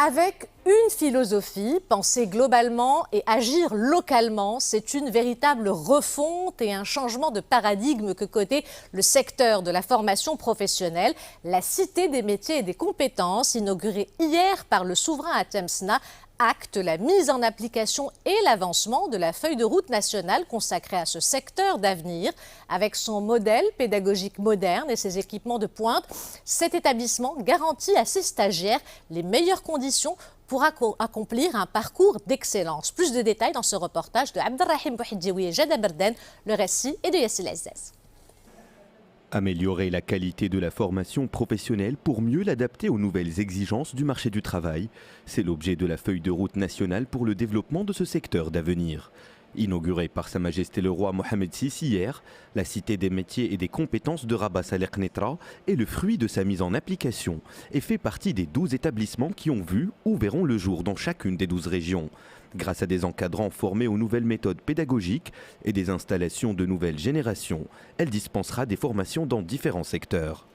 Avec une philosophie, penser globalement et agir localement, c'est une véritable refonte et un changement de paradigme que connaît le secteur de la formation professionnelle. La Cité des métiers et des compétences, inaugurée hier par le souverain à Temsna, acte la mise en application et l'avancement de la feuille de route nationale consacrée à ce secteur d'avenir. Avec son modèle pédagogique moderne et ses équipements de pointe, cet établissement garantit à ses stagiaires les meilleures conditions pour accomplir un parcours d'excellence. Plus de détails dans ce reportage de Abdelrahim Bouhidjoui et Jada Berden. Le récit est de Yassine Azzaz. Améliorer la qualité de la formation professionnelle pour mieux l'adapter aux nouvelles exigences du marché du travail, c'est l'objet de la feuille de route nationale pour le développement de ce secteur d'avenir. Inaugurée par Sa Majesté le Roi Mohamed VI hier, la Cité des métiers et des compétences de Rabat Saleh Knetra est le fruit de sa mise en application et fait partie des 12 établissements qui ont vu ou verront le jour dans chacune des 12 régions. Grâce à des encadrants formés aux nouvelles méthodes pédagogiques et des installations de nouvelles générations, elle dispensera des formations dans différents secteurs.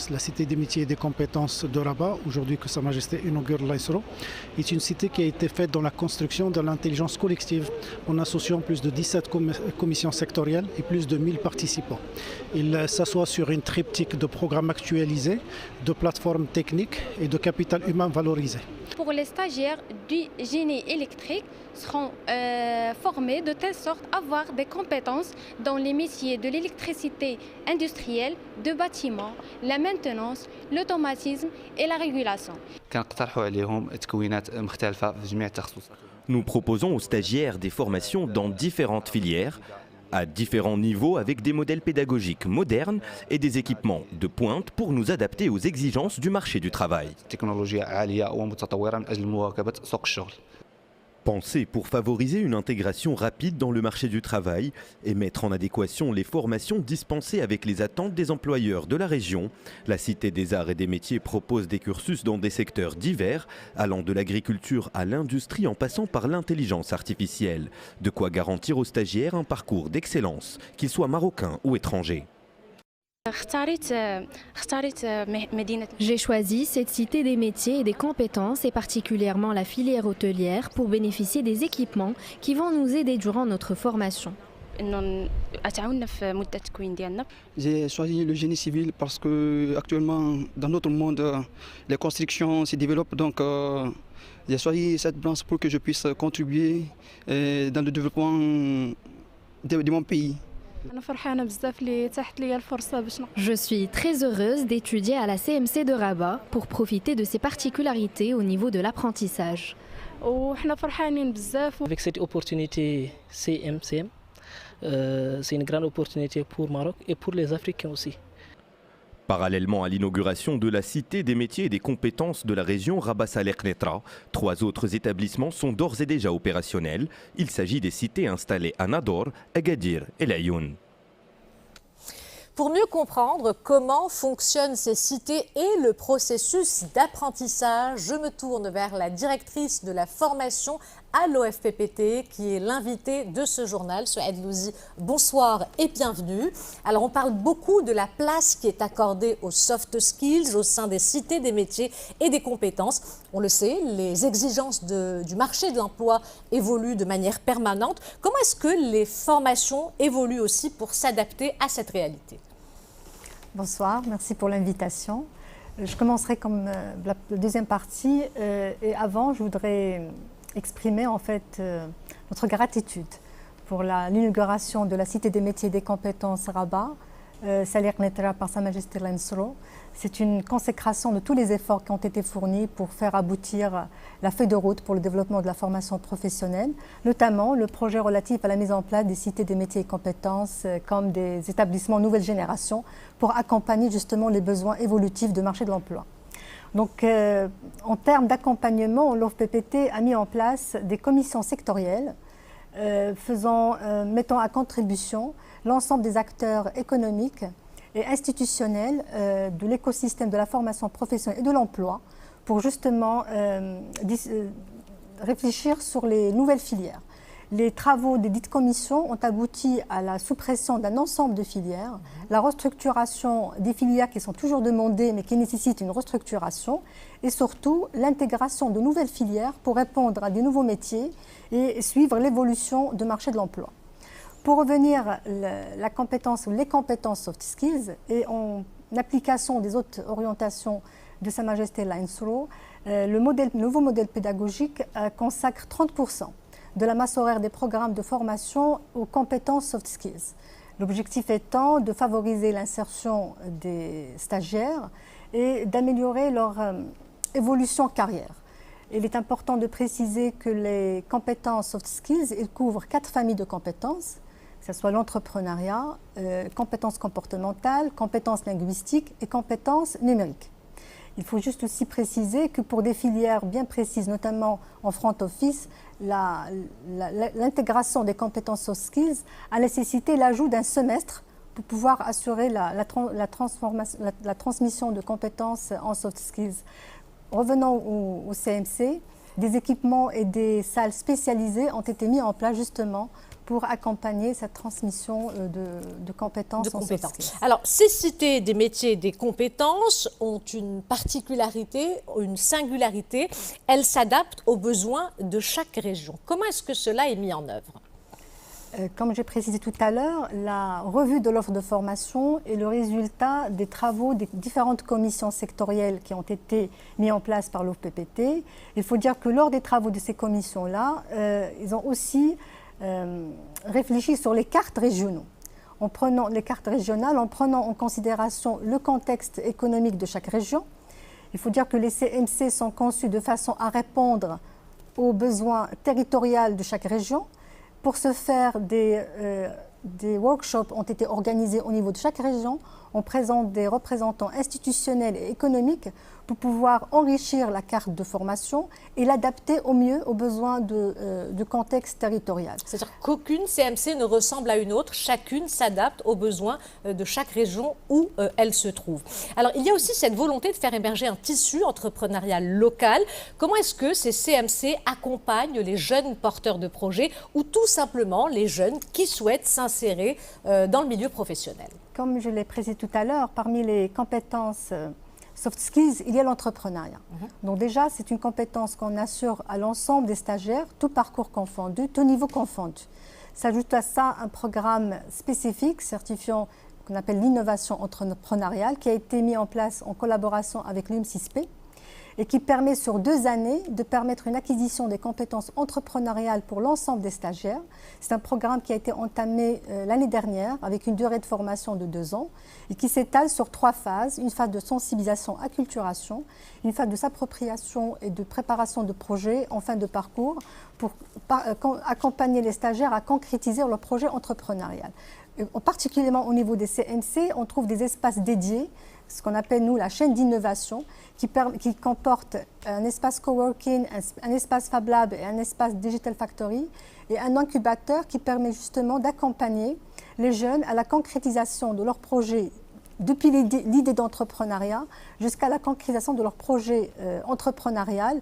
La Cité des métiers et des compétences de Rabat, aujourd'hui que Sa Majesté inaugure l'Aïsro, est une cité qui a été faite dans la construction de l'intelligence collective en associant plus de 17 commissions sectorielles et plus de 1000 participants. Il s'assoit sur une triptyque de programmes actualisés, de plateformes techniques et de capital humain valorisé. Pour les stagiaires du génie électrique seront formés de telle sorte à avoir des compétences dans les métiers de l'électricité industrielle, de bâtiment, la maintenance, l'automatisme et la régulation. Nous proposons aux stagiaires des formations dans différentes filières, à différents niveaux avec des modèles pédagogiques modernes et des équipements de pointe pour nous adapter aux exigences du marché du travail. Pensé pour favoriser une intégration rapide dans le marché du travail et mettre en adéquation les formations dispensées avec les attentes des employeurs de la région, la Cité des Arts et des Métiers propose des cursus dans des secteurs divers, allant de l'agriculture à l'industrie en passant par l'intelligence artificielle. De quoi garantir aux stagiaires un parcours d'excellence, qu'ils soient marocains ou étrangers. J'ai choisi cette cité des métiers et des compétences et particulièrement la filière hôtelière pour bénéficier des équipements qui vont nous aider durant notre formation. J'ai choisi le génie civil parce que actuellement dans notre monde les constructions se développent, donc j'ai choisi cette branche pour que je puisse contribuer dans le développement de mon pays. Je suis très heureuse d'étudier à la CMC de Rabat pour profiter de ses particularités au niveau de l'apprentissage. Avec cette opportunité CMCM, c'est une grande opportunité pour le Maroc et pour les Africains aussi. Parallèlement à l'inauguration de la Cité des métiers et des compétences de la région Rabat Saleh Knetra, 3 autres établissements sont d'ores et déjà opérationnels. Il s'agit des cités installées à Nador, Agadir et Laayoune. Pour mieux comprendre comment fonctionnent ces cités et le processus d'apprentissage, je me tourne vers la directrice de la formation à l'OFPPT, qui est l'invitée de ce journal, Souaed Louzi. Bonsoir et bienvenue. Alors, on parle beaucoup de la place qui est accordée aux soft skills au sein des cités des métiers et des compétences. On le sait, les exigences du marché de l'emploi évoluent de manière permanente. Comment est-ce que les formations évoluent aussi pour s'adapter à cette réalité ? Bonsoir, merci pour l'invitation. Je commencerai comme la deuxième partie et avant, je voudrais exprimer en fait notre gratitude pour l'inauguration de la Cité des métiers et des compétences Rabat, Saleh Knetra par Sa Majesté l'Aïsro. C'est une consécration de tous les efforts qui ont été fournis pour faire aboutir la feuille de route pour le développement de la formation professionnelle, notamment le projet relatif à la mise en place des cités des métiers et compétences comme des établissements nouvelle génération pour accompagner justement les besoins évolutifs du marché de l'emploi. Donc, en termes d'accompagnement, l'OFPPT a mis en place des commissions sectorielles mettant à contribution l'ensemble des acteurs économiques et institutionnels de l'écosystème de la formation professionnelle et de l'emploi pour justement réfléchir sur les nouvelles filières. Les travaux des dites commissions ont abouti à la suppression d'un ensemble de filières, la restructuration des filières qui sont toujours demandées mais qui nécessitent une restructuration et surtout l'intégration de nouvelles filières pour répondre à des nouveaux métiers et suivre l'évolution du marché de l'emploi. Pour revenir, la compétence ou les compétences soft skills et en application des autres orientations de Sa Majesté l'ANSRO, le nouveau modèle pédagogique consacre 30% de la masse horaire des programmes de formation aux compétences soft skills. L'objectif étant de favoriser l'insertion des stagiaires et d'améliorer leur évolution carrière. Il est important de préciser que les compétences soft skills, ils couvrent 4 familles de compétences, que ce soit l'entrepreneuriat, compétences comportementales, compétences linguistiques et compétences numériques. Il faut juste aussi préciser que pour des filières bien précises, notamment en front office, l'intégration des compétences soft skills a nécessité l'ajout d'un semestre pour pouvoir assurer la transmission de compétences en soft skills. Revenons au CMC, des équipements et des salles spécialisées ont été mis en place justement pour accompagner cette transmission de compétences en soft skills. Alors, ces cités des métiers et des compétences ont une particularité, une singularité. Elles s'adaptent aux besoins de chaque région. Comment est-ce que cela est mis en œuvre ? Comme j'ai précisé tout à l'heure, la revue de l'offre de formation est le résultat des travaux des différentes commissions sectorielles qui ont été mises en place par l'OFPPT. Il faut dire que lors des travaux de ces commissions-là, ils ont aussi réfléchi sur les cartes régionaux. En prenant les cartes régionales, en prenant en considération le contexte économique de chaque région. Il faut dire que les CMC sont conçus de façon à répondre aux besoins territoriaux de chaque région. Pour ce faire, des workshops ont été organisés au niveau de chaque région. On présente des représentants institutionnels et économiques pour pouvoir enrichir la carte de formation et l'adapter au mieux aux besoins du contexte territorial. C'est-à-dire qu'aucune CMC ne ressemble à une autre, chacune s'adapte aux besoins de chaque région où elle se trouve. Alors, il y a aussi cette volonté de faire émerger un tissu entrepreneurial local. Comment est-ce que ces CMC accompagnent les jeunes porteurs de projets ou tout simplement les jeunes qui souhaitent s'insérer dans le milieu professionnel ? Comme je l'ai précisé tout à l'heure, parmi les compétences soft skills, il y a l'entrepreneuriat. Donc déjà, c'est une compétence qu'on assure à l'ensemble des stagiaires, tout parcours confondu, tout niveau confondu. S'ajoute à ça un programme spécifique certifiant qu'on appelle l'innovation entrepreneuriale qui a été mis en place en collaboration avec l'UM6P et qui permet sur 2 années de permettre une acquisition des compétences entrepreneuriales pour l'ensemble des stagiaires. C'est un programme qui a été entamé l'année dernière avec une durée de formation de 2 ans et qui s'étale sur 3 phases. Une phase de sensibilisation, acculturation, une phase de s'appropriation et de préparation de projets en fin de parcours pour accompagner les stagiaires à concrétiser leur projet entrepreneurial. Particulièrement au niveau des CMC, on trouve des espaces dédiés, ce qu'on appelle nous la chaîne d'innovation, qui comporte un espace coworking, un espace Fab Lab et un espace Digital Factory, et un incubateur qui permet justement d'accompagner les jeunes à la concrétisation de leurs projets depuis l'idée d'entrepreneuriat jusqu'à la concrétisation de leur projet entrepreneurial.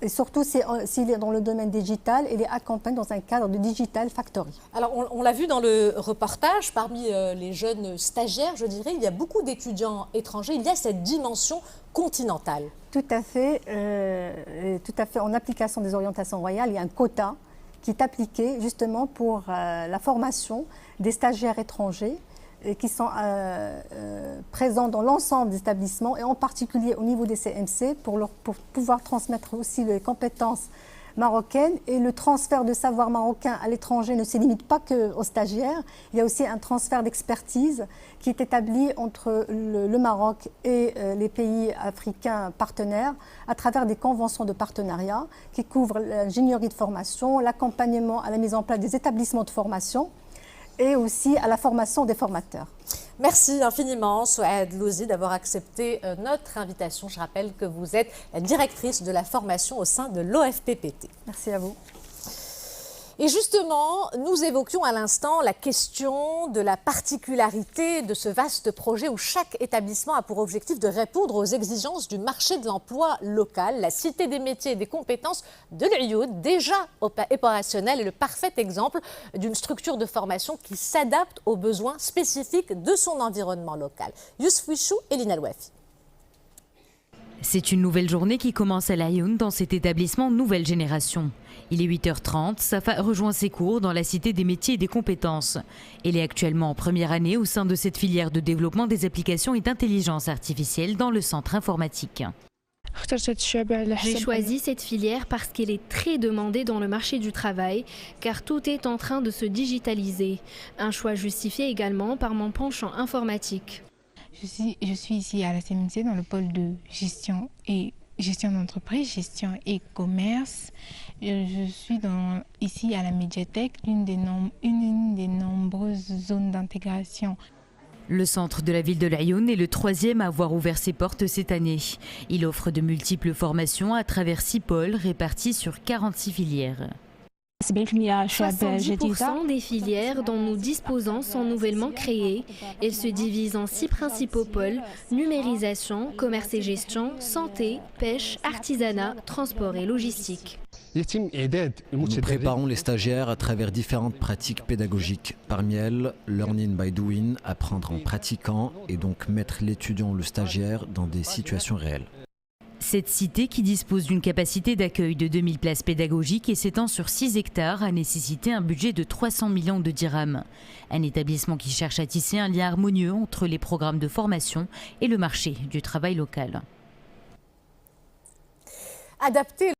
Et surtout, s'il est dans le domaine digital, il est accompagné dans un cadre de Digital Factory. Alors, on l'a vu dans le reportage, parmi les jeunes stagiaires, je dirais, il y a beaucoup d'étudiants étrangers, il y a cette dimension continentale. Tout à fait. En application des orientations royales, il y a un quota qui est appliqué justement pour la formation des stagiaires étrangers qui sont présents dans l'ensemble des établissements et en particulier au niveau des CMC pour pouvoir transmettre aussi les compétences marocaines. Et le transfert de savoir marocain à l'étranger ne se limite pas qu'aux stagiaires. Il y a aussi un transfert d'expertise qui est établi entre le Maroc et les pays africains partenaires à travers des conventions de partenariat qui couvrent l'ingénierie de formation, l'accompagnement à la mise en place des établissements de formation et aussi à la formation des formateurs. Merci infiniment, Souaed Louzi, d'avoir accepté notre invitation. Je rappelle que vous êtes la directrice de la formation au sein de l'OFPPT. Merci à vous. Et justement, nous évoquions à l'instant la question de la particularité de ce vaste projet où chaque établissement a pour objectif de répondre aux exigences du marché de l'emploi local. La Cité des métiers et des compétences de l'Ulioud, déjà opérationnelle, est le parfait exemple d'une structure de formation qui s'adapte aux besoins spécifiques de son environnement local. Yousf Wichou et Lina Louafi. C'est une nouvelle journée qui commence à l'Aïoun dans cet établissement nouvelle génération. Il est 8h30, Safa rejoint ses cours dans la Cité des métiers et des compétences. Elle est actuellement en première année au sein de cette filière de développement des applications et d'intelligence artificielle dans le centre informatique. J'ai choisi cette filière parce qu'elle est très demandée dans le marché du travail, car tout est en train de se digitaliser. Un choix justifié également par mon penchant informatique. Je suis ici à la CMC dans le pôle de gestion d'entreprise, gestion et commerce. Je suis ici à la médiathèque, une des nombreuses zones d'intégration. Le centre de la ville de l'Aïoun est le 3e à avoir ouvert ses portes cette année. Il offre de multiples formations à travers 6 pôles répartis sur 46 filières. 70% des filières dont nous disposons sont nouvellement créées. Elles se divisent en 6 principaux pôles: numérisation, commerce et gestion, santé, pêche, artisanat, transport et logistique. Nous préparons les stagiaires à travers différentes pratiques pédagogiques. Parmi elles, Learning by Doing, apprendre en pratiquant et donc mettre l'étudiant ou le stagiaire dans des situations réelles. Cette cité, qui dispose d'une capacité d'accueil de 2000 places pédagogiques et s'étend sur 6 hectares, a nécessité un budget de 300 millions de dirhams. Un établissement qui cherche à tisser un lien harmonieux entre les programmes de formation et le marché du travail local. Adapter